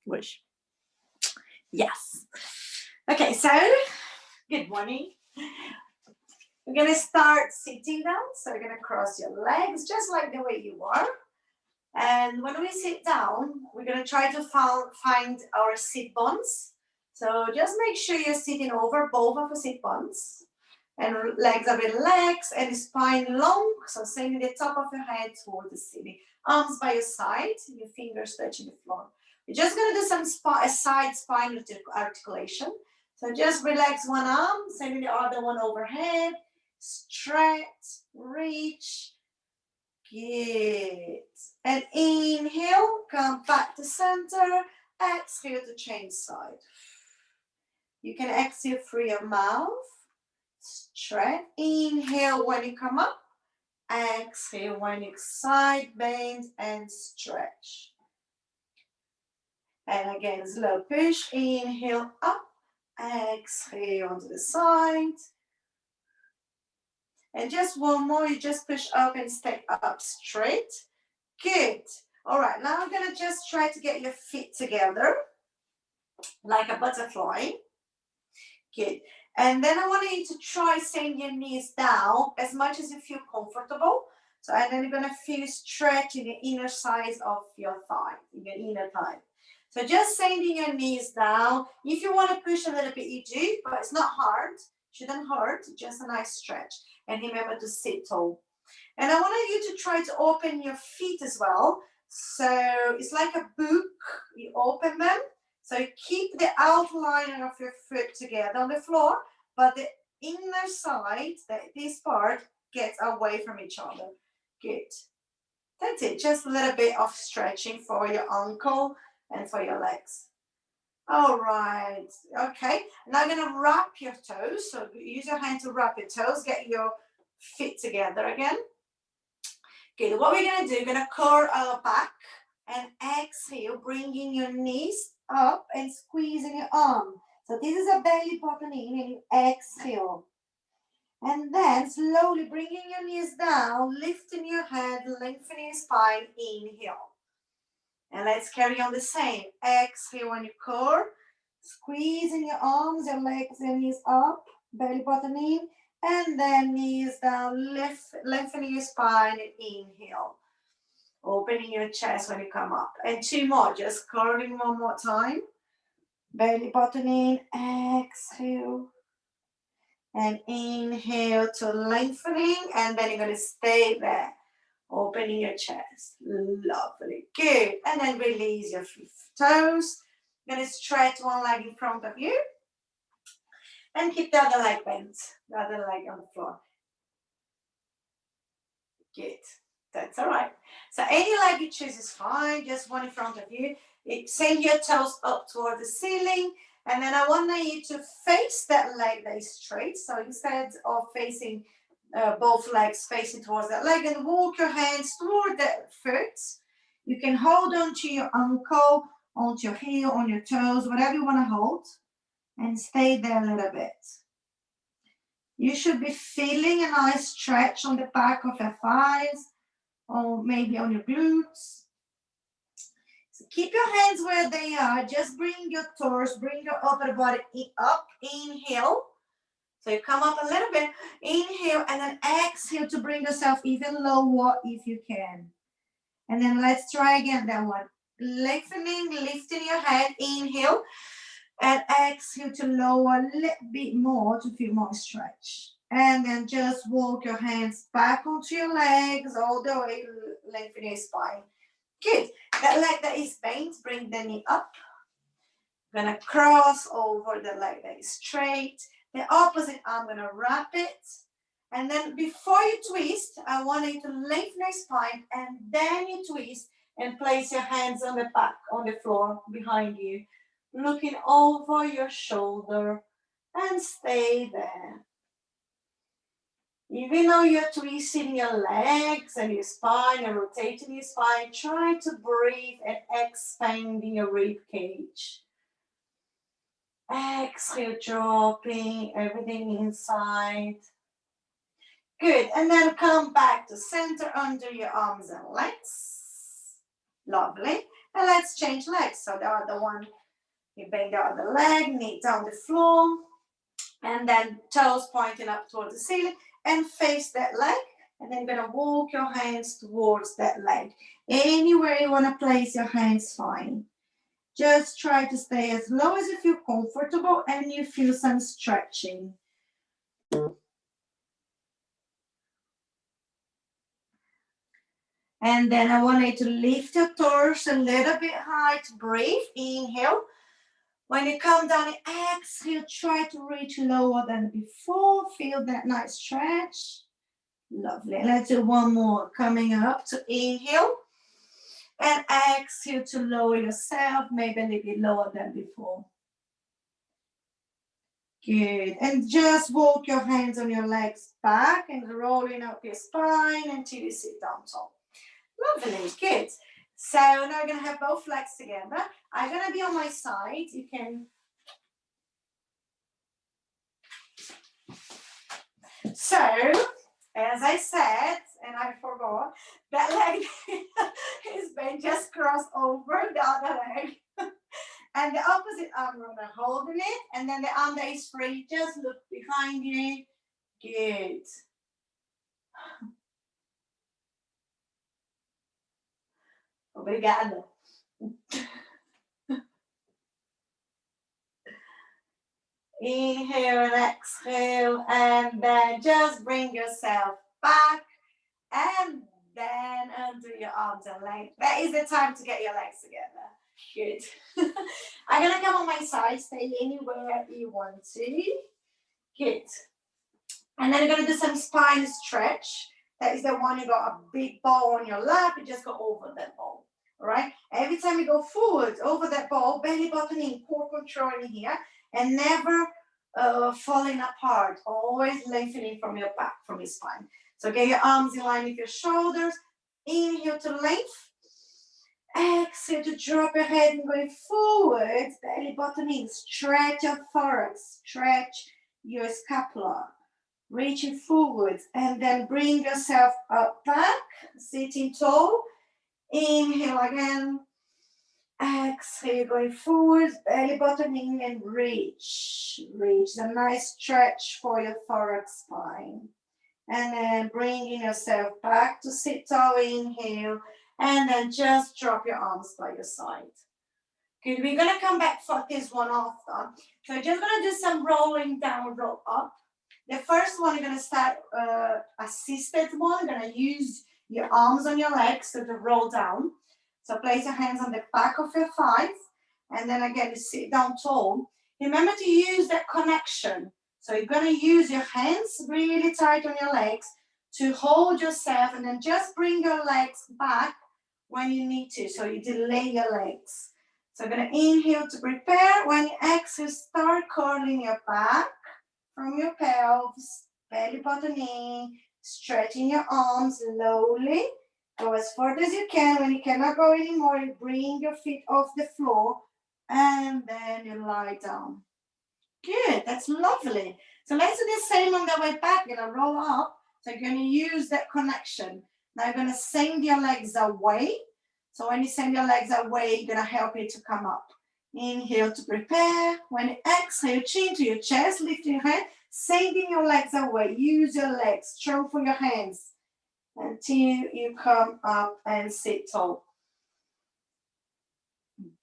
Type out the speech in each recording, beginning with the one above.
Wish. Yes. Okay, so good morning. We're going to start sitting down. So you're going to cross your legs just like the way you are. And when we sit down, we're going to try to find our sit bones. So just make sure you're sitting over both of the sit bones. And legs are relaxed and spine long. So sending the top of your head toward the ceiling. Arms by your side, your fingers touching the floor. We're just going to do some side spine articulation. So just relax one arm, sending the other one overhead. Stretch, reach. Good. And inhale, come back to center. Exhale to change side. You can exhale through your mouth. Stretch. Inhale when you come up. Exhale when you side bend and stretch. And again, slow push. Inhale up. Exhale onto the side. And just one more. You just push up and step up straight. Good. All right. Now I'm going to just try to get your feet together like a butterfly. Good. And then I want you to try sending your knees down as much as you feel comfortable. So, and then you're going to feel stretch in the inner sides of your thigh, in your inner thigh. So just sending your knees down. If you want to push a little bit, you do, but it's not hard. Shouldn't hurt. Just a nice stretch. And remember to sit tall. And I want you to try to open your feet as well. So it's like a book. You open them. So you keep the outline of your foot together on the floor, but the inner side, this part, gets away from each other. Good. That's it. Just a little bit of stretching for your ankle and for your legs. All right. Okay. Now I'm going to wrap your toes. So use your hand to wrap your toes. Get your feet together again. Good. What we're going to do, we're going to curl our back and exhale, bringing your knees up and squeezing your arm. So this is a belly button in, and you exhale. And then slowly bringing your knees down, lifting your head, lengthening your spine, inhale. And let's carry on the same. Exhale when you curl, squeezing your arms, your legs and knees up, belly button in, and then knees down, lengthening your spine, and inhale. Opening your chest when you come up. And two more, just curling one more time. Belly button in, exhale. And inhale to lengthening, and then you're going to stay there. Opening your chest. Lovely. Good. And then release your toes. You're going to stretch one leg in front of you. And keep the other leg bent. The other leg on the floor. Good. That's all right. So any leg you choose is fine. Just one in front of you. Send your toes up toward the ceiling. And then I want you to face that leg that is straight. So instead of facing both legs facing towards that leg, and walk your hands toward that foot. You can hold on to your ankle, onto your heel, on your toes, whatever you want to hold. And stay there a little bit. You should be feeling a nice stretch on the back of your thighs, or maybe on your glutes. So keep your hands where they are. Just bring your torso, bring your upper body up. Inhale. So you come up a little bit. Inhale and then exhale to bring yourself even lower if you can. And then let's try again that one. Lengthening, lifting your head. Inhale. And exhale to lower a little bit more to feel more stretch. And then just walk your hands back onto your legs all the way, lengthening your spine. Good. That leg that is bent, bring the knee up. I'm going to cross over the leg that is straight. The opposite arm, I'm going to wrap it. And then before you twist, I want you to lengthen your spine, and then you twist and place your hands on the back, on the floor behind you. Looking over your shoulder and stay there. Even though you're twisting your legs and your spine and rotating your spine, try to breathe and expand in your rib cage. Exhale, dropping everything inside. Good. And then come back to center under your arms and legs. Lovely. And let's change legs. So the other one, you bend the other leg, knee down the floor, and then toes pointing up towards the ceiling, and face that leg. And then you're gonna walk your hands towards that leg. Anywhere you wanna place your hands, fine. Just try to stay as low as you feel comfortable and you feel some stretching. And then I want you to lift your torso a little bit high to breathe. Inhale. When you come down, exhale, try to reach lower than before. Feel that nice stretch. Lovely. Let's do one more. Coming up to inhale. And exhale to lower yourself, maybe a little bit lower than before. Good. And just walk your hands on your legs back and rolling up your spine until you sit down tall. Lovely. Good. So now we're going to have both legs together. I'm going to be on my side. You can. So, as I said, and I forgot, that leg is bent, just cross over the other leg. And the opposite arm, we're gonna hold it, and then the arm that is free, just look behind you. Good. Obrigada. Inhale and exhale, and then just bring yourself back, and then undo your arms and legs. That is the time to get your legs together. Good. I'm gonna come on my side, stay anywhere you want to. Good. And then you're gonna do some spine stretch. That is the one you got a big ball on your lap, you just go over that ball. All right. Every time you go forward over that ball, belly button in, core control in here, and never falling apart. Always lengthening from your back, from your spine. So get your arms in line with your shoulders. Inhale to length. Exhale to drop your head and going forward. Belly button in. Stretch your thorax. Stretch your scapula. Reaching forward. And then bring yourself up back. Sitting tall. Inhale again. Exhale, going forward, belly button in and reach. Reach. A nice stretch for your thorax spine. And then bringing yourself back to sit tall, inhale. And then just drop your arms by your side. Good, we're gonna come back for this one after. So we're just gonna do some rolling down, roll up. The first one, you're gonna start assisted one. You're gonna use your arms on your legs to roll down. So place your hands on the back of your thighs, and then again, you sit down tall. Remember to use that connection. So you're gonna use your hands really tight on your legs to hold yourself, and then just bring your legs back when you need to. So you delay your legs. So you're gonna inhale to prepare. When you exhale, start curling your back from your pelvis, belly button in, stretching your arms slowly. Go as far as you can. When you cannot go anymore, you bring your feet off the floor and then you lie down. Good, that's lovely. So let's do the same on the way back. You're gonna roll up. So you're gonna use that connection. Now you're gonna send your legs away. So when you send your legs away, you're gonna help you to come up. Inhale to prepare. When you exhale, chin to your chest, lift your head, sending your legs away. Use your legs, strong for your hands, until you come up and sit tall.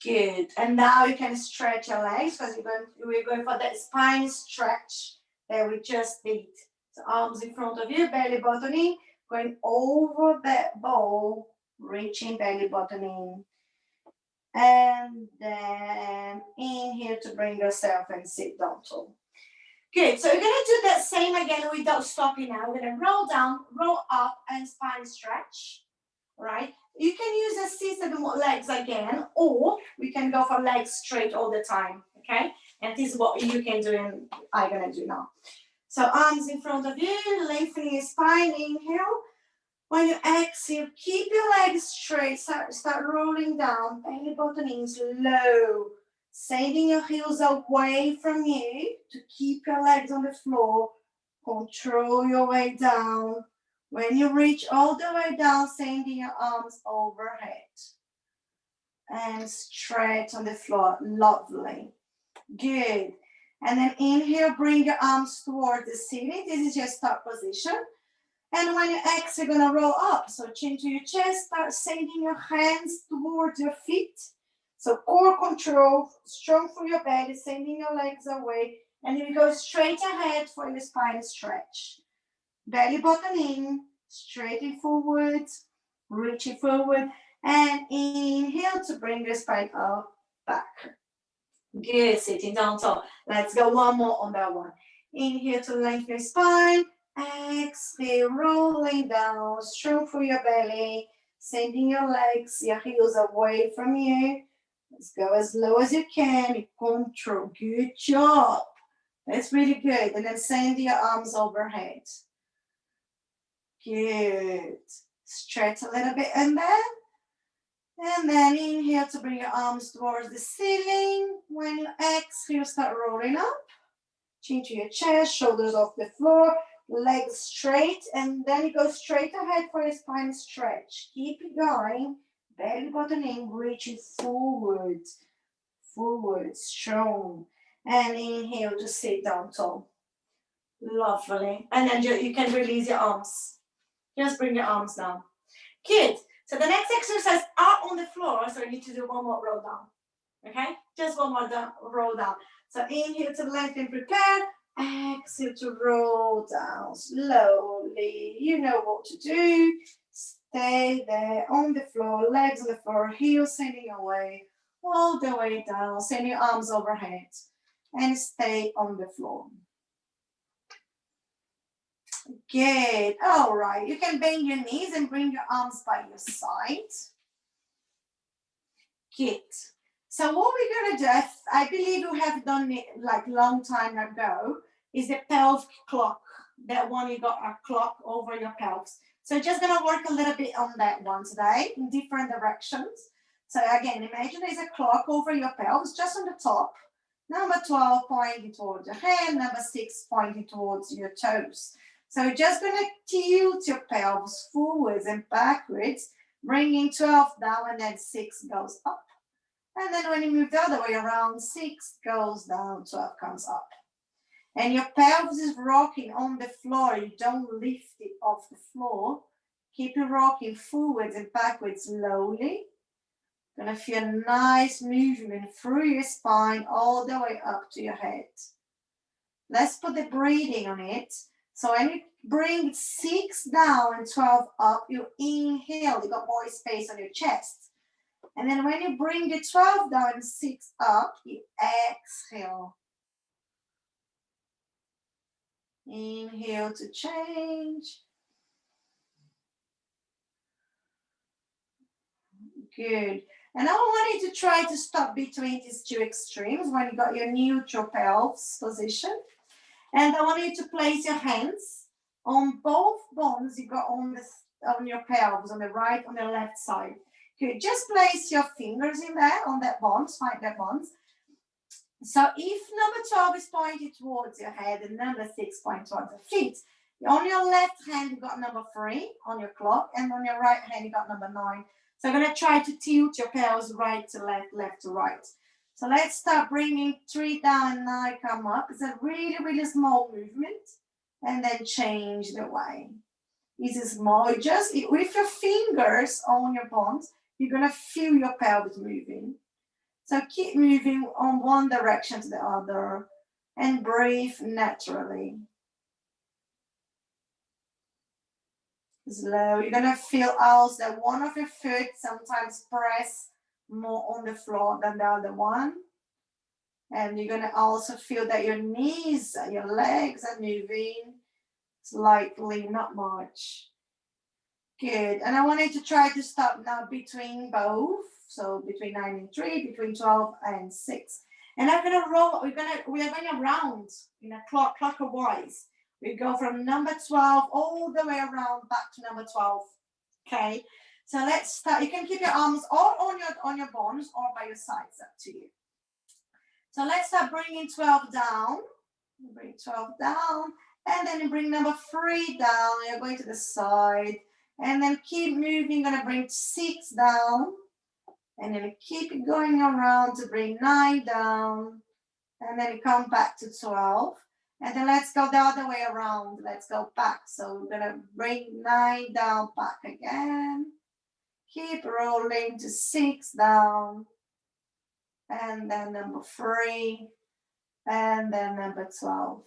Good. And now you can stretch your legs because we're going for that spine stretch that we just did. So arms in front of you, belly button in, going over that ball, reaching belly button in. And then inhale to bring yourself and sit down tall. Good, so we're gonna do that same again without stopping now. We're gonna roll down, roll up, and spine stretch, right? You can use assisted legs again, or we can go for legs straight all the time, okay? And this is what you can do and I'm gonna do now. So arms in front of you, lengthening your spine, inhale. When you exhale, keep your legs straight, start rolling down, belly button in slow. Sending your heels away from you to keep your legs on the floor. Control your way down. When you reach all the way down, sending your arms overhead. and stretch on the floor. Lovely. Good. And then inhale, bring your arms toward the ceiling. This is your start position. And when you exhale, you're going to roll up. So chin to your chest, start sending your hands towards your feet. So core control, strong through your belly, sending your legs away. And then you go straight ahead for your spine stretch. Belly button in, straighten forward, reaching forward. And inhale to bring your spine up, back. Good, sitting down tall. Let's go one more on that one. Inhale to lengthen your spine. Exhale, rolling down, strong through your belly, sending your legs, your heels away from you. Let's go as low as you can. Control. Good job. That's really good. And then send your arms overhead. Good. Stretch a little bit in there. And then inhale to bring your arms towards the ceiling. When you exhale, start rolling up. Chin to your chest, shoulders off the floor, legs straight, and then you go straight ahead for your spine stretch. Keep it going. Belly button in, reaching forward. Forward, strong. And inhale to sit down tall. Lovely. And then you can release your arms. Just bring your arms down. Good. So the next exercise are on the floor, so you need to do one more roll down. Okay? Just one more roll down. So inhale to lengthen, prepare. Exhale to roll down slowly. You know what to do. Stay there on the floor, legs on the floor, heels sending away, all the way down. Send your arms overhead and stay on the floor. Good. All right. You can bend your knees and bring your arms by your side. Good. So what we're going to do, I believe you have done it like a long time ago, is the pelvic clock. That one, you got a clock over your pelvis. So just going to work a little bit on that one today in different directions. So again, imagine there's a clock over your pelvis just on the top. Number 12 pointing towards your hand, number 6 pointing towards your toes. So you're just going to tilt your pelvis forwards and backwards, bringing 12 down and then 6 goes up. And then when you move the other way around, 6 goes down, 12 comes up. And your pelvis is rocking on the floor. You don't lift it off the floor. Keep it rocking forwards and backwards slowly. Gonna feel a nice movement through your spine all the way up to your head. Let's put the breathing on it. So when you bring 6 down and 12 up, you inhale. You got more space on your chest. And then when you bring the 12 down and 6 up, you exhale. Inhale to change. Good. And I want you to try to stop between these two extremes when you got your neutral pelvis position. And I want you to place your hands on both bones you got on your pelvis, on the right, on the left side. Good. Just place your fingers in there on that bones, find that bones. So if number 12 is pointed towards your head and number 6 points towards your feet, on your left hand you got number 3 on your clock, and on your right hand you got number 9. So I'm going to try to tilt your pelvis right to left, left to right. So let's start bringing 3 down, 9 come up. It's a really, really small movement. And then change the way. It's small. Just with your fingers on your bones, you're going to feel your pelvis moving. So keep moving on one direction to the other and breathe naturally. Slow. You're going to feel also that one of your foot sometimes press more on the floor than the other one. And you're going to also feel that your knees and your legs are moving slightly, not much. Good. And I want you to try to stop now between both. So between 9 and 3, between 12 and 6. And I'm going to roll, we are going to round in a clockwise. We go from number 12 all the way around back to number 12. Okay. So let's start. You can keep your arms all on your bones or by your sides, up to you. So let's start bringing 12 down. Bring 12 down. And then you bring number 3 down. You're going to the side. And then keep moving. You're going to bring 6 down. And then keep it going around to bring 9 down. And then you come back to 12. And then let's go the other way around. Let's go back. So we're gonna bring 9 down, back again. Keep rolling to 6 down. And then number 3. And then number 12.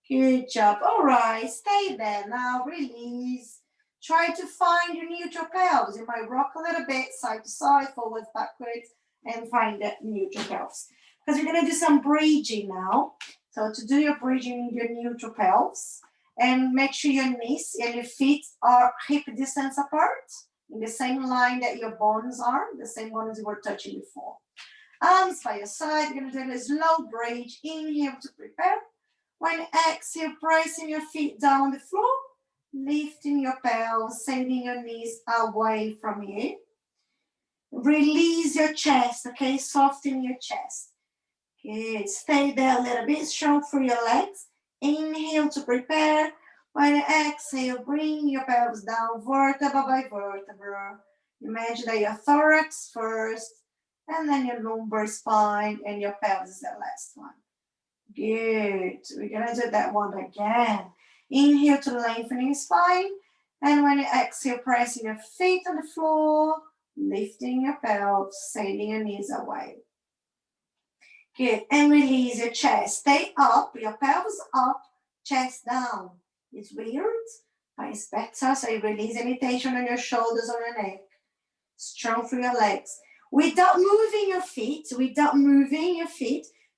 Good job. All right, stay there now. Release. Try to find your neutral pelvis. You might rock a little bit, side to side, forwards, backwards, and find that neutral pelvis. Because you're going to do some bridging now. So to do your bridging, you need your neutral pelvis. And make sure your knees and your feet are hip distance apart, in the same line that your bones are, the same bones you were touching before. Arms by your side. You're going to do a slow bridge. Inhale to prepare. When exhale, pressing your feet down on the floor, lifting your pelvis, sending your knees away from you. Release your chest, okay? Soften your chest. Good. Stay there a little bit, strong through your legs. Inhale to prepare. When exhale, bring your pelvis down, vertebra by vertebra. Imagine that your thorax first, and then your lumbar spine, and your pelvis is the last one. Good. We're going to do that one again. Inhale to lengthen your spine. And when you exhale, pressing your feet on the floor, lifting your pelvis, sending your knees away. Good. And release your chest. Stay up, your pelvis up, chest down. It's weird, but it's better. So you release any tension on your shoulders or your neck. Strong through your legs. Without moving your feet,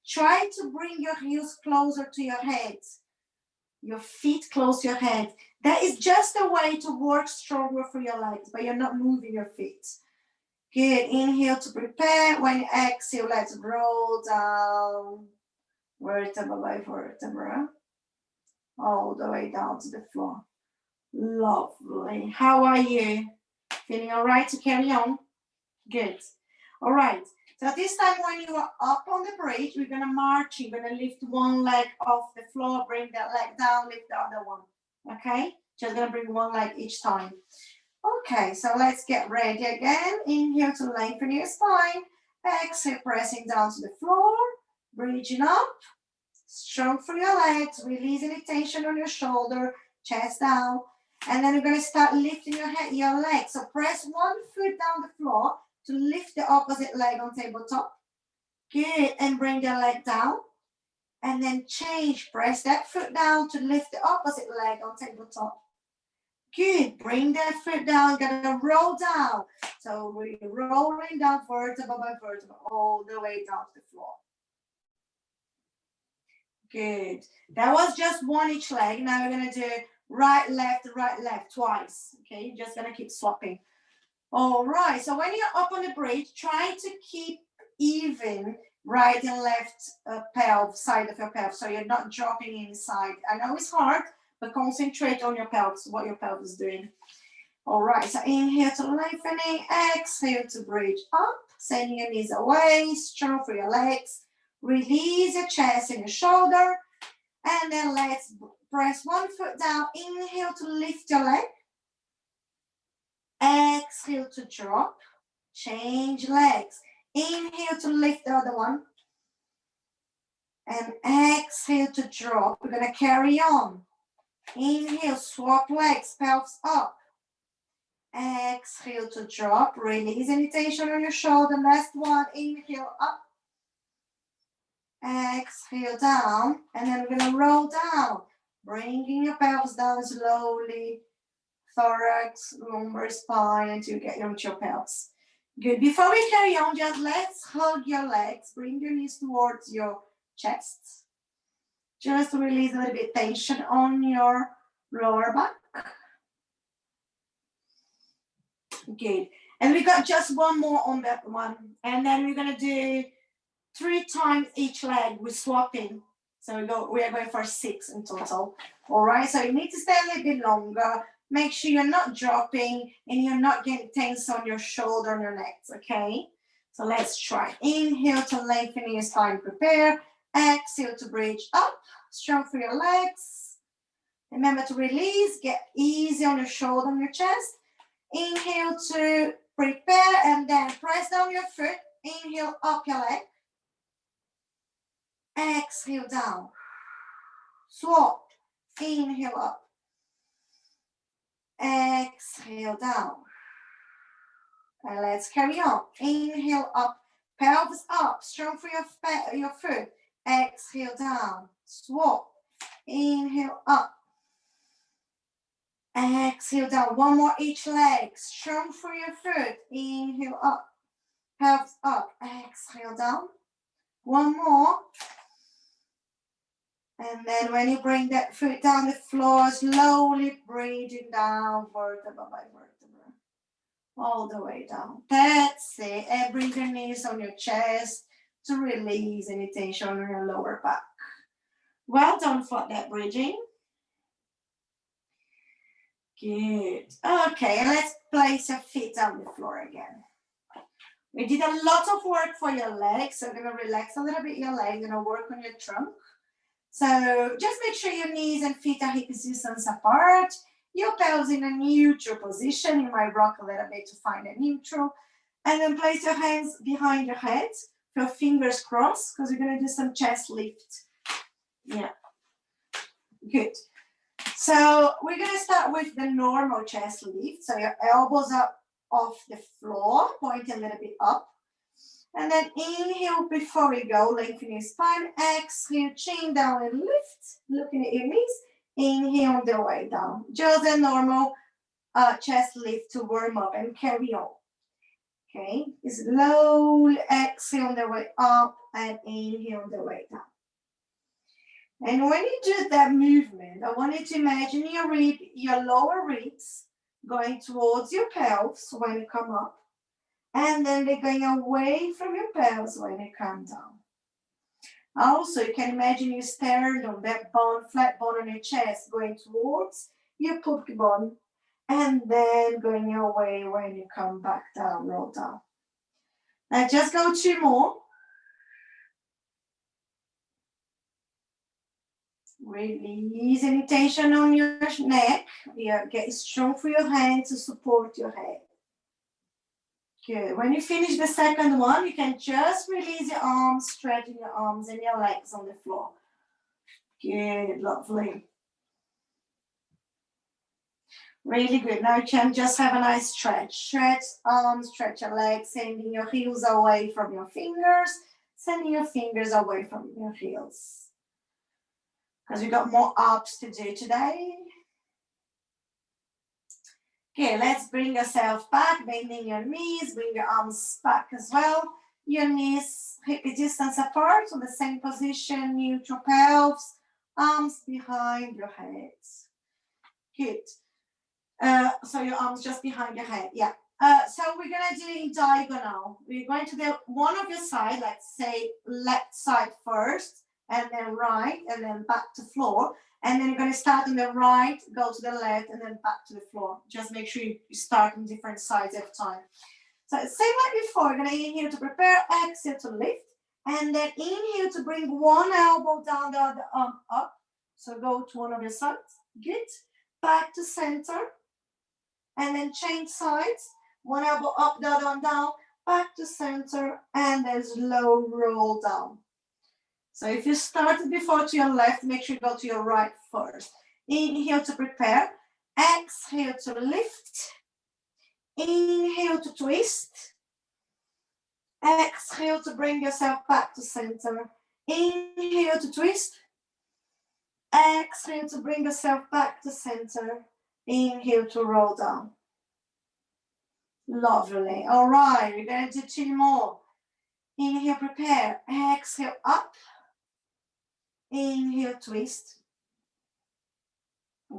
try to bring your heels closer to your head. Your feet close to your head. That is just a way to work stronger for your legs, but you're not moving your feet. Good. Inhale to prepare. When you exhale, let's roll down. Vertebra by vertebra. All the way down to the floor. Lovely. How are you? Feeling all right to carry on? Good. All right. So this time when you are up on the bridge, we're going to march. You're going to lift one leg off the floor, bring that leg down, lift the other one. Okay? Just going to bring one leg each time. Okay, so let's get ready again. Inhale to lengthen your spine. Exhale, pressing down to the floor. Bridging up. Strong through your legs. Release any tension on your shoulder. Chest down. And then you're going to start lifting your legs. So press one foot down the floor to lift the opposite leg on tabletop. Good. And bring the leg down. And then change. Press that foot down to lift the opposite leg on tabletop. Good. Bring that foot down. Gonna roll down. So we're rolling down vertebra by vertebra all the way down to the floor. Good. That was just one each leg. Now we're gonna do right, left, twice. Okay, you're just gonna keep swapping. All right, so when you're up on the bridge, try to keep even right and left side of your pelvis, so you're not dropping inside. I know it's hard, but concentrate on your pelvis, what your pelvis is doing. All right, so inhale to lengthening, exhale to bridge up, sending your knees away, strong for your legs. Release your chest and your shoulder, and then let's press one foot down. Inhale to lift your leg. Exhale to drop. Change legs. Inhale to lift the other one. And exhale to drop. We're going to carry on. Inhale, swap legs, pelvis up. Exhale to drop. Release any tension on your shoulder. Last one. Inhale up. Exhale down. And then we're going to roll down. Bringing your pelvis down slowly. Thorax, lumbar spine until you get onto your pelvis. Good. Before we carry on, just let's hug your legs. Bring your knees towards your chest. Just to release a little bit of tension on your lower back. Good. And we got just one more on that one. And then we're going to do 3 times each leg with swapping. So we are going for 6 in total. All right. So you need to stay a little bit longer. Make sure you're not dropping and you're not getting tense on your shoulder and your neck, okay? So let's try. Inhale to lengthen your spine, prepare. Exhale to bridge up, strong for your legs. Remember to release, get easy on your shoulder and your chest. Inhale to prepare, and then press down your foot, inhale up your leg, exhale down, swap, inhale up, exhale down, and let's carry on. Inhale up, pelvis up, strong for your foot, exhale down, swap, inhale up, exhale down. One more each leg, strong for your foot, inhale up, pelvis up, exhale down. One more. And then when you bring that foot down the floor, slowly breathing down vertebra by vertebra, all the way down. That's it. And bring your knees on your chest to release any tension on your lower back. Well done for that bridging. Good. Okay, and let's place your feet on the floor again. We did a lot of work for your legs, so we're going to relax a little bit your legs. You're going to work on your trunk. So just make sure your knees and feet are hip distance apart. Your pelvis in a neutral position. You might rock a little bit to find a neutral. And then place your hands behind your head. Your fingers crossed, because we're going to do some chest lift. Yeah. Good. So we're going to start with the normal chest lift. So your elbows are off the floor, point a little bit up. And then inhale before we go, lengthen your spine. Exhale, chin down and lift, looking at your knees. Inhale on the way down. Just a normal chest lift to warm up and carry on. Okay, slowly exhale on the way up and inhale on the way down. And when you do that movement, I want you to imagine your lower ribs going towards your pelvis when you come up. And then they're going away from your pelvis when you come down. Also, you can imagine your sternum, that bone, flat bone on your chest, going towards your pubic bone, and then going away when you come back down, roll down. Now just go 2 more. Release any tension on your neck. Yeah, get strong for your hand to support your head. Good. When you finish the second one, you can just release your arms, stretching your arms and your legs on the floor. Good, lovely. Really good. Now you can just have a nice stretch. Stretch arms, stretch your legs, sending your heels away from your fingers, sending your fingers away from your heels. Because we've got more ups to do today. Okay, let's bring yourself back, bending your knees, bring your arms back as well. Your knees hip distance apart on the same position, neutral pelvis, arms behind your head. Good. So your arms just behind your head, yeah. So we're gonna do it in diagonal. We're going to do one of your side, let's say left side first, and then right, and then back to floor. And then you're going to start on the right, go to the left, and then back to the floor. Just make sure you start on different sides every time. So same like before, you're going to inhale to prepare, exhale to lift, and then inhale to bring one elbow down, the other arm up. So go to one of your sides. Good. Back to center. And then change sides. One elbow up, the other one down. Back to center, and then slow roll down. So if you started before to your left, make sure you go to your right first. Inhale to prepare. Exhale to lift. Inhale to twist. Exhale to bring yourself back to center. Inhale to twist. Exhale to bring yourself back to center. Inhale to roll down. Lovely. All right, we're going to do 2 more. Inhale, prepare. Exhale, up. Inhale, twist.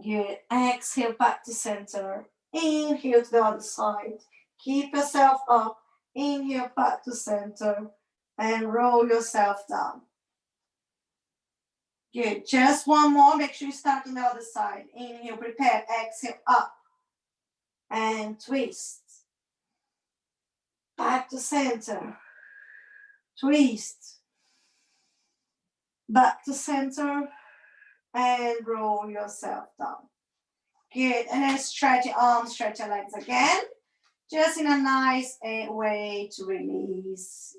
Good. Exhale, back to center. Inhale to the other side. Keep yourself up. Inhale, back to center. And roll yourself down. Good. Just one more. Make sure you start on the other side. Inhale, prepare. Exhale, up. And twist. Back to center. Twist. Back to center and roll yourself down. Good. And then stretch your arms, stretch your legs again. Just in a nice way to release.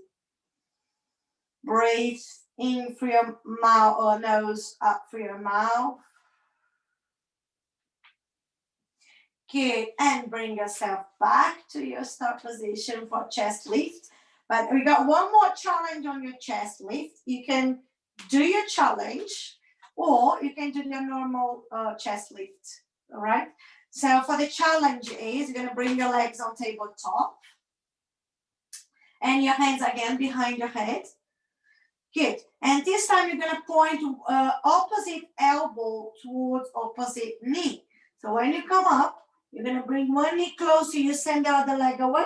Breathe in through your mouth or nose, up through your mouth. Good, and bring yourself back to your start position for chest lift. But we got one more challenge on your chest lift. You can do your challenge or you can do your normal chest lift, all right? So for the challenge is you're gonna bring your legs on tabletop and your hands again behind your head. Good, and this time you're gonna point opposite elbow towards opposite knee. So when you come up, you're going to bring one knee closer, you send the other leg away,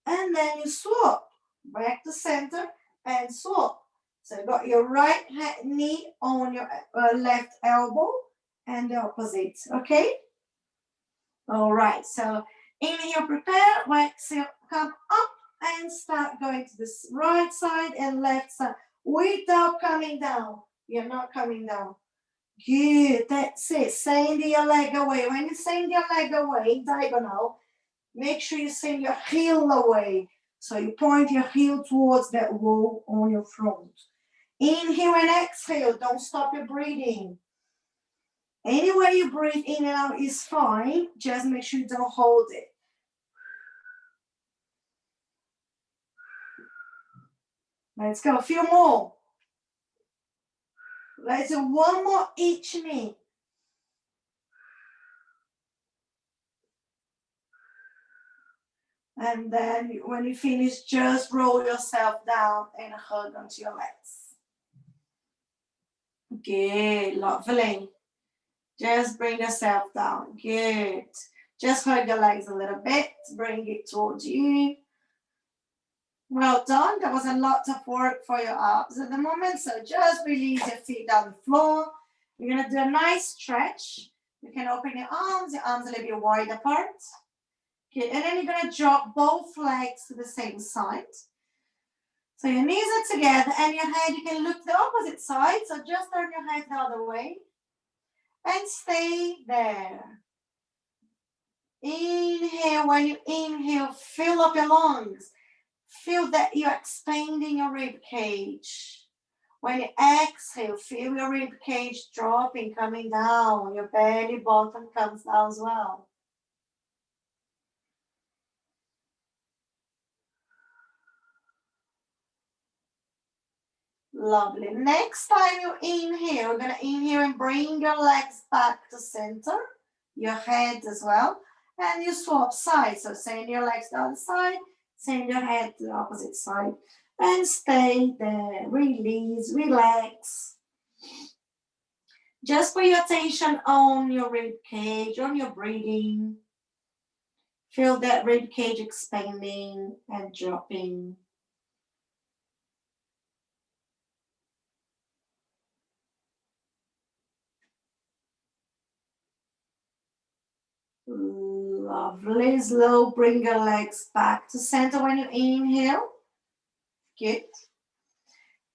and then you swap back to center and swap. So you got your right knee on your left elbow and the opposite, okay? All right, so inhale, prepare, exhale, come up and start going to the right side and left side without coming down. You're not coming down. Good, that's it. Send your leg away. When you send your leg away, diagonal, make sure you send your heel away. So you point your heel towards that wall on your front. Inhale and exhale. Don't stop your breathing. Any way you breathe in and out is fine. Just make sure you don't hold it. Let's go. A few more. Let's do one more each knee. And then when you finish, just roll yourself down and hug onto your legs. Good, lovely. Just bring yourself down. Good. Just hug your legs a little bit. Bring it towards you. Well done. That was a lot of work for your abs at the moment. So just release your feet down the floor. You're going to do a nice stretch. You can open your arms a little bit wide apart. Okay, and then you're going to drop both legs to the same side. So your knees are together and your head, you can look the opposite side. So just turn your head the other way and stay there. Inhale. When you inhale, fill up your lungs. Feel that you're expanding your rib cage. When you exhale, feel your rib cage dropping, coming down. Your belly bottom comes down as well. Lovely. Next time you inhale, you're going to inhale and bring your legs back to center, your head as well, and you swap sides. So send your legs to the other side, send your head to the opposite side, and stay there. Release, relax. Just put your attention on your rib cage, on your breathing. Feel that rib cage expanding and dropping. Lovely. Slow. Bring your legs back to center when you inhale. Good.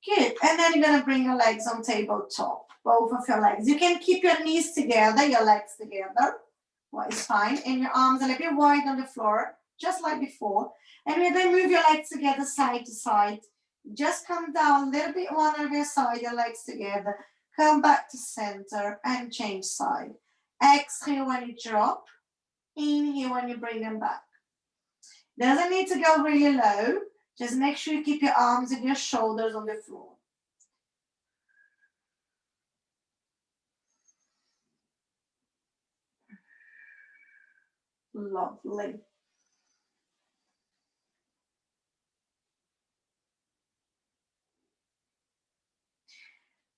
Good. And then you're going to bring your legs on tabletop. Both of your legs. You can keep your knees together, your legs together. Well, it's fine. And your arms a little bit wide on the floor, just like before. And we're going to move your legs together side to side. Just come down a little bit one on your side, your legs together. Come back to center and change side. Exhale when you drop. Inhale when you bring them back. Doesn't need to go really low. Just make sure you keep your arms and your shoulders on the floor. Lovely.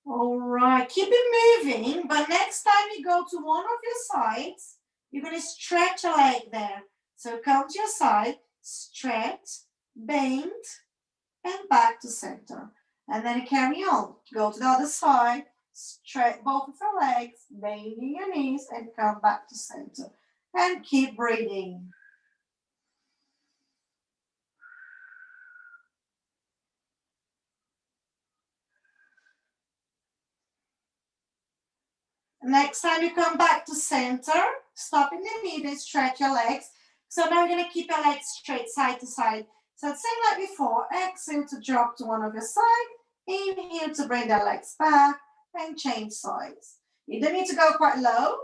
All right, keep it moving, but next time you go to one of your sides, you're going to stretch a leg there. So come to your side, stretch, bend, and back to center. And then carry on. Go to the other side, stretch both of your legs, bending your knees, and come back to center. And keep breathing. Next time you come back to center, stop in the middle, stretch your legs. So now you're gonna keep your legs straight side to side. So same like before, exhale to drop to one of your side, inhale to bring the legs back and change sides. You don't need to go quite low,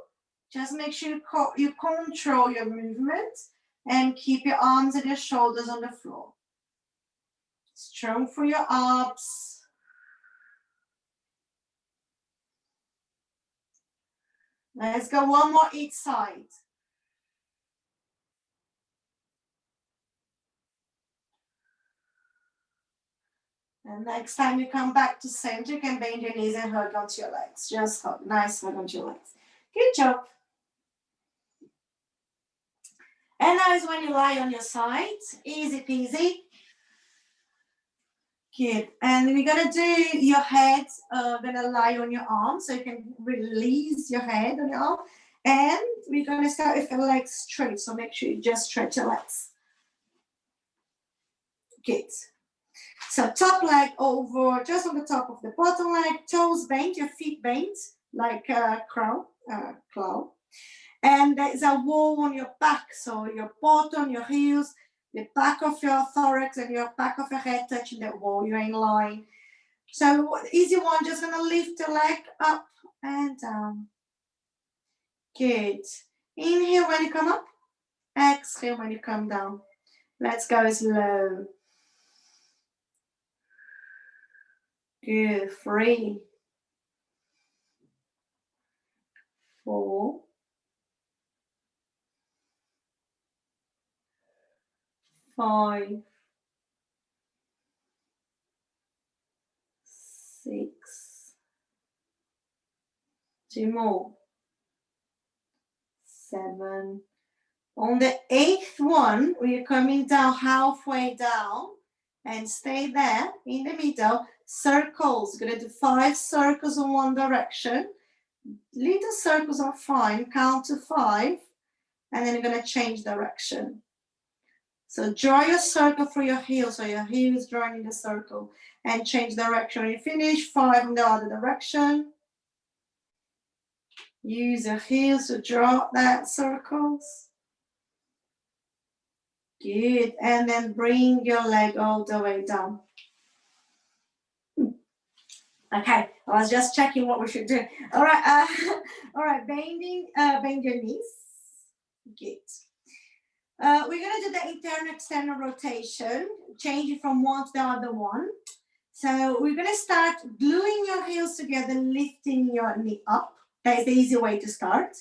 just make sure you control your movement and keep your arms and your shoulders on the floor. Strong for your abs. Let's go one more each side. And next time you come back to center, you can bend your knees and hug onto your legs. Just hug, nice hug onto your legs. Good job. And now is when you lie on your side. Easy peasy. Good. And we're gonna do your head, gonna lie on your arm so you can release your head on your arm. And we're gonna start with your legs straight. So make sure you just stretch your legs. Good. So top leg over, just on the top of the bottom leg, toes bent, your feet bent like a claw. And there's a wall on your back, so your bottom, your heels, the back of your thorax and your back of your head touching that wall, you're in line. So easy one, just gonna lift the leg up and down. Good. Inhale when you come up, exhale when you come down. Let's go slow. Good. 3, 4, 5, 6, 2 more, 7. On the 8th one, we're coming down halfway down and stay there in the middle. Circles, we're gonna do 5 circles in one direction. Little circles are fine, count to 5, and then you're gonna change direction. So draw your circle for your heel, so your heel is drawing the circle, and change direction. When you finish, 5 in the other direction. Use your heels to draw that circles. Good, and then bring your leg all the way down. Okay, I was just checking what we should do. All right, bend your knees. Good. We're gonna do the internal external rotation, change it from one to the other one. So we're gonna start gluing your heels together, lifting your knee up. That is the easy way to start.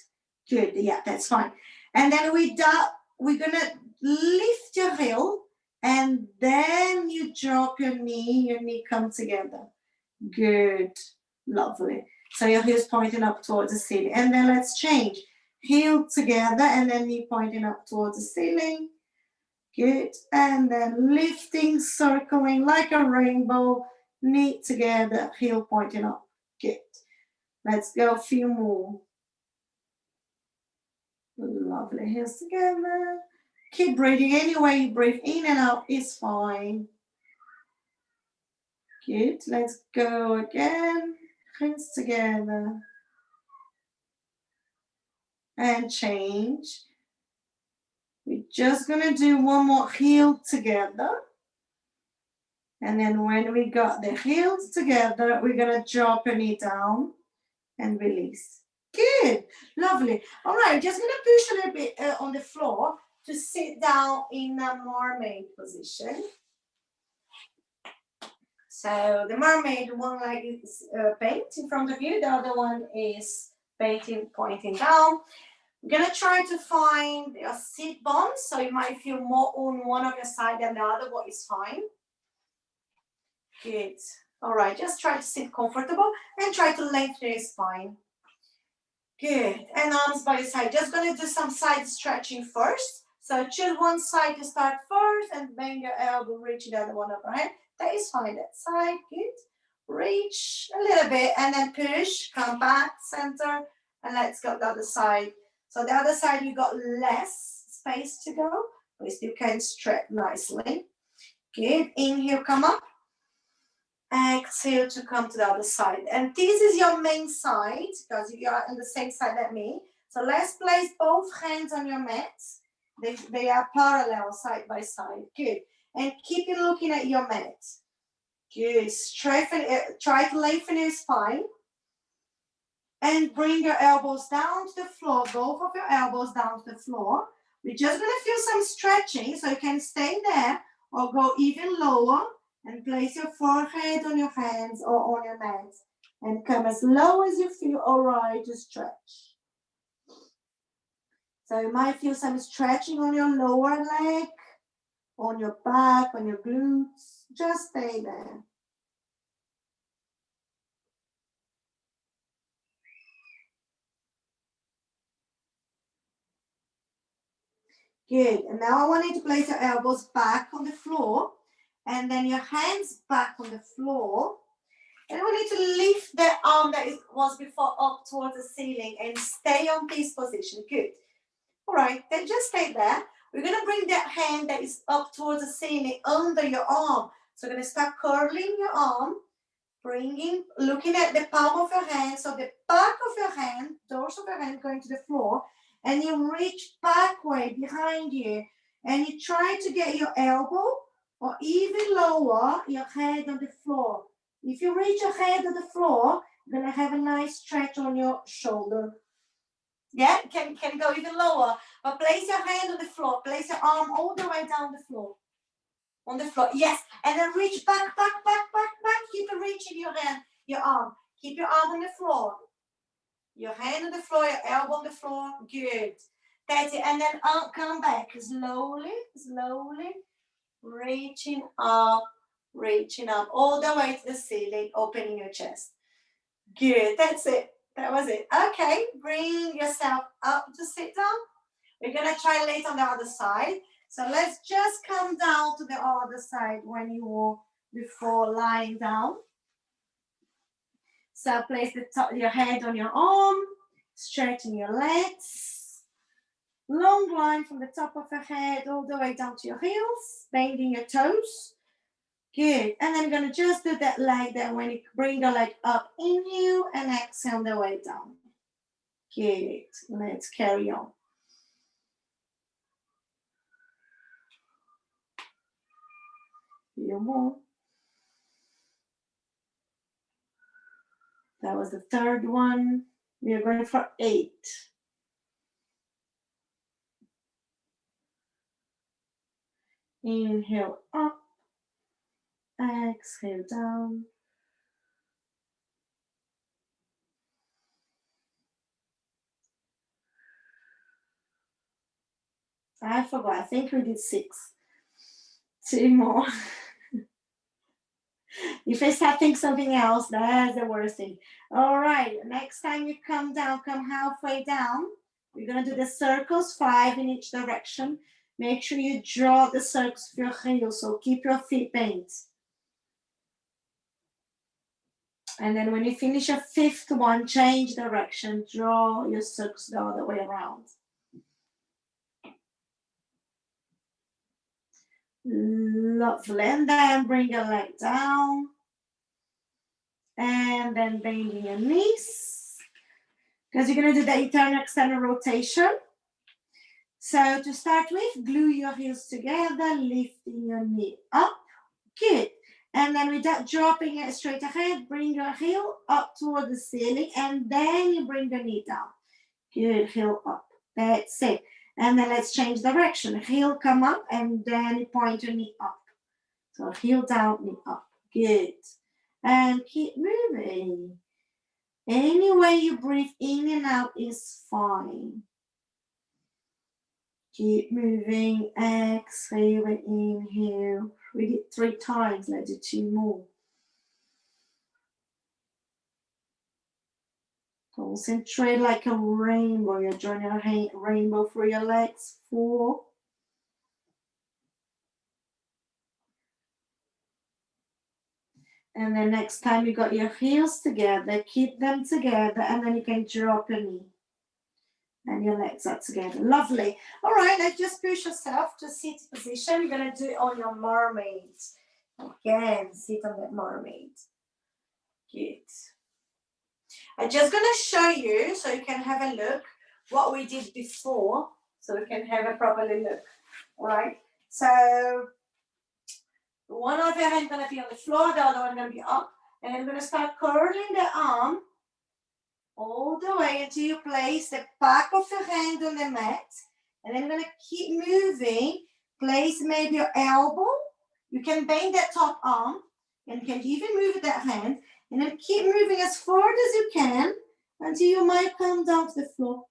Good, yeah, that's fine. And then we're gonna lift your heel, and then you drop your knee comes together. Good, lovely. So your heel's pointing up towards the ceiling. And then let's change. Heel together and then knee pointing up towards the ceiling. Good. And then lifting, circling like a rainbow, knee together, heel pointing up. Good. Let's go a few more. Lovely. Heels together. Keep breathing. Any way you breathe in and out is fine. Good. Let's go again. Hands together. And change. We're just gonna do one more heel together. And then when we got the heels together, we're gonna drop a knee down and release. Good, lovely. All right, just gonna push a little bit on the floor to sit down in a mermaid position. So the mermaid, one leg is bent in front of you, the other one is pointing down. We're gonna try to find your sit bones, so you might feel more on one of your side than the other, what is fine. Good. All right, just try to sit comfortable and try to lengthen your spine. Good, and arms by your side. Just gonna do some side stretching first. So choose one side to start first and bend your elbow, reach the other one overhead. That is fine, that side, good. Reach a little bit and then push, come back, center, and let's go the other side. So the other side, you got less space to go, but you still can stretch nicely. Good, inhale, come up. Exhale to come to the other side. And this is your main side, because you are on the same side as me. So let's place both hands on your mat. They are parallel side by side. Good. And keep it looking at your mat. Good. Strengthen it. Try to lengthen your spine. And bring your elbows down to the floor. Both of your elbows down to the floor. We're just going to feel some stretching. So you can stay there or go even lower. And place your forehead on your hands or on your mat. And come as low as you feel alright to stretch. So you might feel some stretching on your lower leg, on your back, on your glutes. Just stay there. Good. And now I want you to place your elbows back on the floor. And then your hands back on the floor. And we need to lift the arm that was before up towards the ceiling and stay on this position. Good. All right, then just stay there. We're going to bring that hand that is up towards the ceiling under your arm. So we're going to start curling your arm, looking at the palm of your hand. So the back of your hand, dorsal of your hand going to the floor. And you reach backward behind you. And you try to get your elbow or even lower your head on the floor. If you reach your head on the floor, you're going to have a nice stretch on your shoulder. Yeah, can go even lower. But place your hand on the floor. Place your arm all the way down the floor. On the floor. Yes. And then reach back. Keep reaching your hand, your arm. Keep your arm on the floor. Your hand on the floor, your elbow on the floor. Good. That's it. And then come back. Slowly. Reaching up. All the way to the ceiling. Opening your chest. Good. That's it. That was it. Okay, bring yourself up to sit down. We're going to try later on the other side. So let's just come down to the other side when you were before lying down. So place your head on your arm, stretching your legs. Long line from the top of your head all the way down to your heels, bending your toes. Good. And then you're going to just do that like that when you bring your leg up, inhale and exhale the way down. Good. Let's carry on. Few more. That was the third one. We are going for 8. Inhale up. Exhale down. I forgot. I think we did 6. 2 more. If I start thinking something else, that's the worst thing. All right. Next time you come down, come halfway down. We're going to do the circles, 5 in each direction. Make sure you draw the circles with your heels, so keep your feet bent. And then when you finish your 5th one, change direction. Draw your circles the other way around. Lovely. And then bring your leg down. And then bending your knees. Because you're going to do the internal external rotation. So to start with, glue your heels together, lifting your knee up. Good. And then without dropping it straight ahead, bring your heel up toward the ceiling. And then you bring the knee down. Good. Heel up. That's it. And then let's change direction. Heel come up and then you point your knee up. So heel down, knee up. Good. And keep moving. Any way you breathe in and out is fine. Keep moving. Exhale and inhale. We did 3 times. Let's do 2 more. Concentrate like a rainbow. You're drawing a rainbow through your legs. 4. And then next time you got your heels together, keep them together, and then you can drop your knee. And your legs are together. Lovely. All right, let's just push yourself to sit position. You're going to do it on your mermaid. Again, sit on that mermaid. Good. I'm just going to show you so you can have a look what we did before. so we can have a properly look. All right. So one of your hands going to be on the floor, the other one going to be up. And I'm going to start curling the arm all the way until you place the back of your hand on the mat. And I'm going to keep moving. Place maybe your elbow. You can bend that top arm. And you can even move that hand. And then keep moving as far as you can until you might come down to the floor.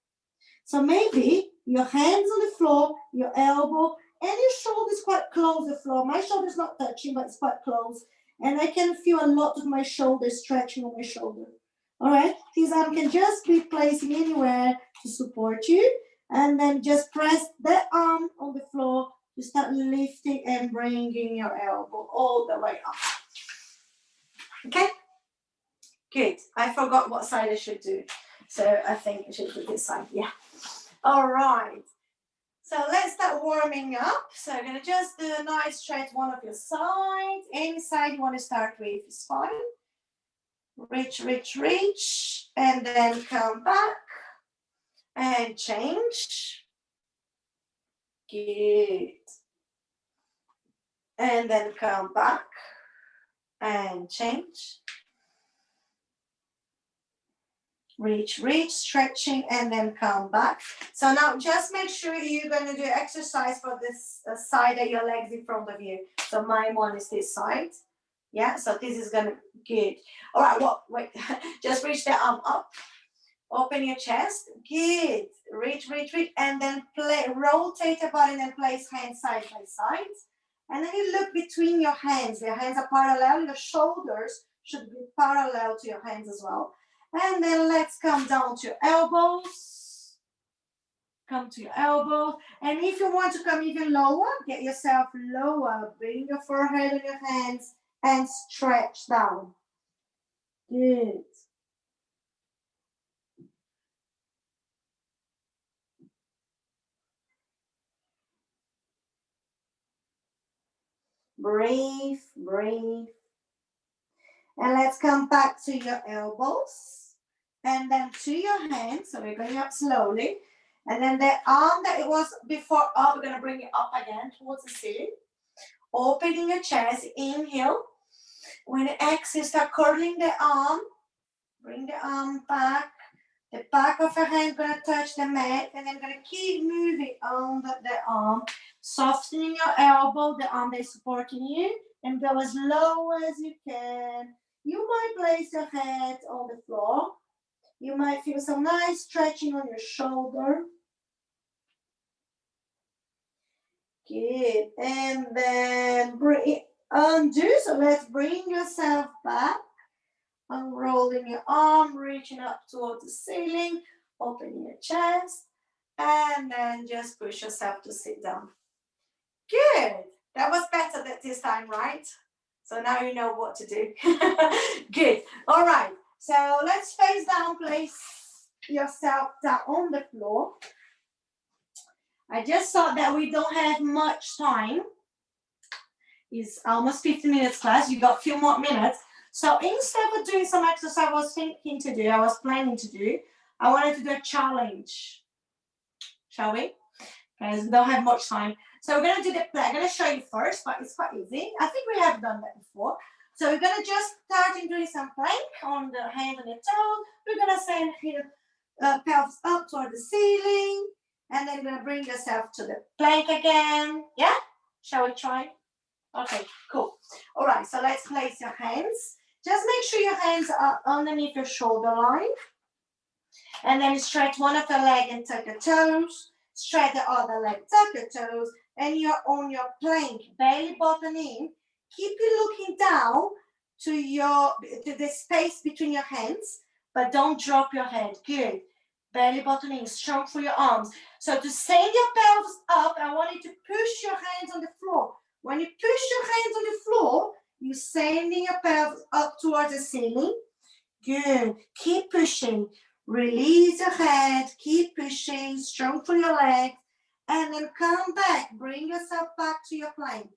So maybe your hands on the floor, your elbow, and your shoulder is quite close to the floor. My shoulder is not touching, but it's quite close. And I can feel a lot of my shoulder stretching on my shoulder. All right, this arm can just be placing anywhere to support you. And then just press that arm on the floor to start lifting and bringing your elbow all the way up. Okay? Good. I forgot what side I should do. So I think I should do this side. Yeah. All right. So let's start warming up. So I'm going to just do a nice stretch one of your sides. Any side you want to start with is fine. Reach, reach, reach. And then come back. And change. Good. And then come back. And change. Reach, reach, stretching, and then come back. So now just make sure you're going to do exercise for this side of your legs in front of you. So my one is this side. Yeah, so this is going to be good. All right, well, wait. Just reach the arm up. Open your chest. Good. Reach, reach, reach. And then rotate your body and then place hands side by side. And then you look between your hands. Your hands are parallel. Your shoulders should be parallel to your hands as well. And then let's come down to your elbows. Come to your elbows. And if you want to come even lower, get yourself lower. Bring your forehead on your hands and stretch down. Good. Breathe, breathe. And let's come back to your elbows. And then to your hands. So we're going up slowly. And then the arm that it was before up, we're going to bring it up again towards the ceiling. Opening your chest. Inhale. When you exhale, start curling the arm. Bring the arm back. The back of your hand going to touch the mat. And then going to keep moving under the arm. Softening your elbow, the arm that is supporting you. And go as low as you can. You might place your head on the floor. You might feel some nice stretching on your shoulder. Good. And then undo. So let's bring yourself back. Unrolling your arm, reaching up towards the ceiling. Opening your chest. And then just push yourself to sit down. Good. That was better this time, right? So now you know what to do. Good. All right. So let's face down. Place yourself down on the floor. I just thought that we don't have much time. It's almost 15 minutes class. You got a few more minutes. So instead of doing some exercise I was planning to do, I wanted to do a challenge. Shall we? Because we don't have much time. So we're going to do the plank. I'm going to show you first, but it's quite easy. I think we have done that before. So we're going to just start in doing some plank on the hand and the toe. We're going to send here pelvis up toward the ceiling. And then you're going to bring yourself to the plank again. Yeah? Shall we try? Okay, cool. All right, so let's place your hands. Just make sure your hands are underneath your shoulder line. And then stretch one of the leg and tuck your toes. Stretch the other leg, tuck your toes. And you're on your plank, belly button in. Keep you looking down to the space between your hands, but don't drop your head. Good. Belly button in, strong for your arms. So to send your pelvis up, I want you to push your hands on the floor. When you push your hands on the floor, you're sending your pelvis up towards the ceiling. Good. Keep pushing. Release your head. Keep pushing. Strong for your legs. And then come back. Bring yourself back to your plank.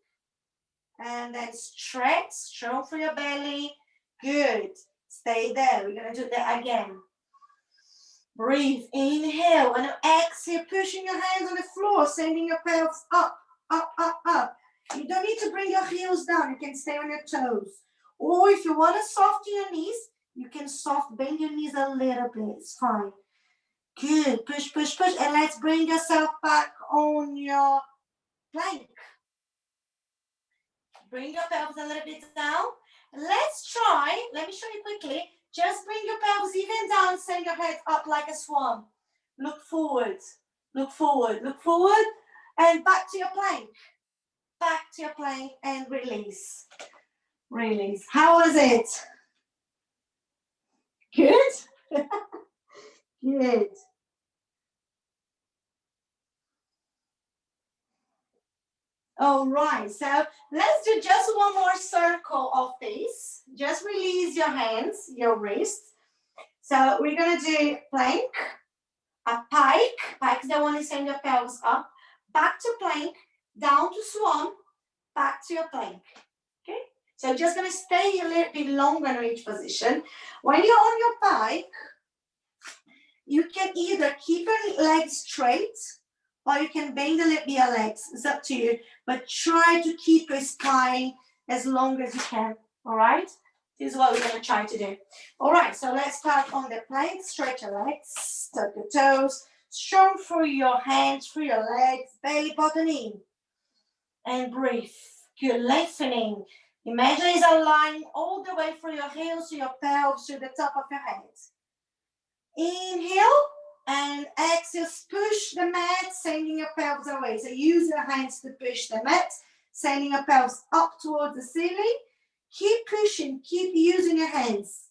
And then stretch. Strong for your belly. Good. Stay there. We're going to do that again. Breathe, inhale, and exhale, pushing your hands on the floor, sending your pelvis up, up, up, up. You don't need to bring your heels down, you can stay on your toes. Or if you want to soften your knees, you can soft bend your knees a little bit, it's fine. Good, push, push, push, and let's bring yourself back on your plank. Bring your pelvis a little bit down. Let's try, let me show you quickly. Just bring your pelvis even down, send your head up like a swan. Look forward, look forward, look forward, and back to your plank. Back to your plank and release. Release. How was it? Good? Good. All right, so let's do just one more circle of this. Just release your hands, your wrists. So we're gonna do plank, a pike. Pike is the one you send your pelvis up, back to plank, down to swan, back to your plank. Okay, so just gonna stay a little bit longer in each position. When you're on your pike, you can either keep your legs straight or you can bend a little bit your legs. It's up to you, but try to keep your spine as long as you can. All right, this is what we're gonna try to do. All right, so let's start on the plank. Stretch your legs, tuck your toes, strong through your hands, through your legs, belly button in, and breathe. Good, lengthening. Imagine it's a line all the way through your heels to your pelvis, to the top of your head. Inhale and exhale, push the mat, sending your pelvis away. So use your hands to push the mat, sending your pelvis up towards the ceiling. Keep pushing, keep using your hands.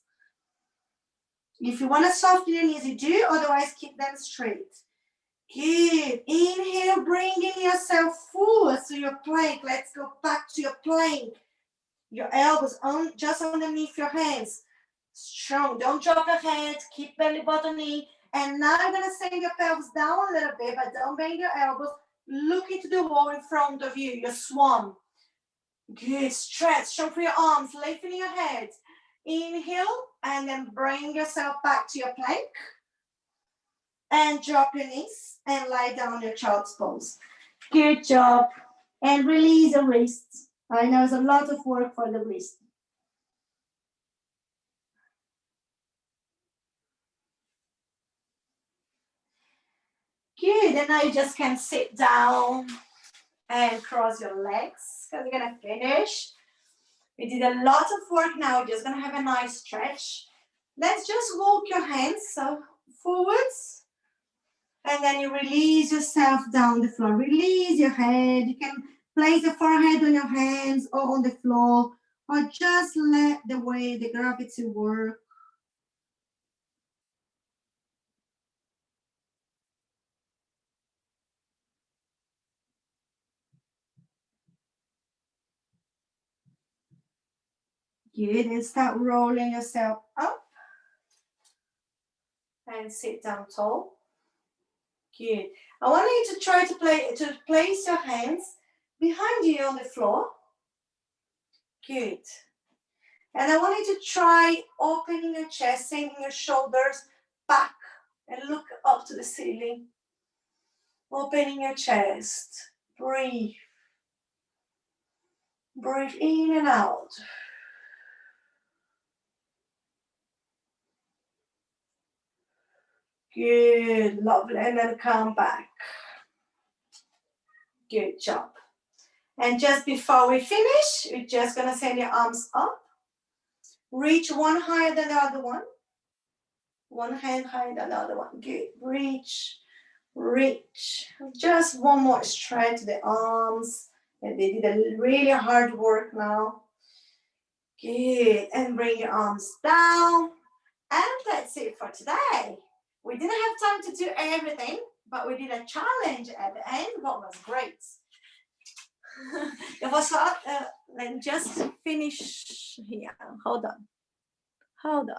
If you want to soften your knees, you do, otherwise keep them straight. Good. Inhale, bringing yourself forward to your plank. Let's go back to your plank. Your elbows on just underneath your hands. Strong. Don't drop your head. Keep belly button in. And now I'm going to send your pelvis down a little bit, but don't bend your elbows. Look into the wall in front of you, your swan. Good. Stretch. Strong for your arms. Lengthening your head. Inhale, and then bring yourself back to your plank. And drop your knees and lie down your child's pose. Good job. And release the wrists. I know it's a lot of work for the wrist. Good, and now you just can sit down and cross your legs because we're gonna finish. We did a lot of work now, we're just gonna have a nice stretch. Let's just walk your hands so forwards, and then you release yourself down the floor. Release your head. You can place the forehead on your hands or on the floor, or just let the way the gravity work. Good, and start rolling yourself up and sit down tall. Good. I want you to try to place your hands behind you on the floor. Good. And I want you to try opening your chest, sending your shoulders back and look up to the ceiling. Opening your chest. Breathe. Breathe in and out. Good, lovely. And then come back. Good job. And just before we finish, we're just gonna send your arms up. Reach one higher than the other one. One hand higher than the other one. Good. Reach, reach. Just one more stretch the arms. And they did a really hard work now. Good. And bring your arms down. And that's it for today. We didn't have time to do everything, but we did a challenge at the end, what was great. Eu vou só, let me just finish here. Hold on.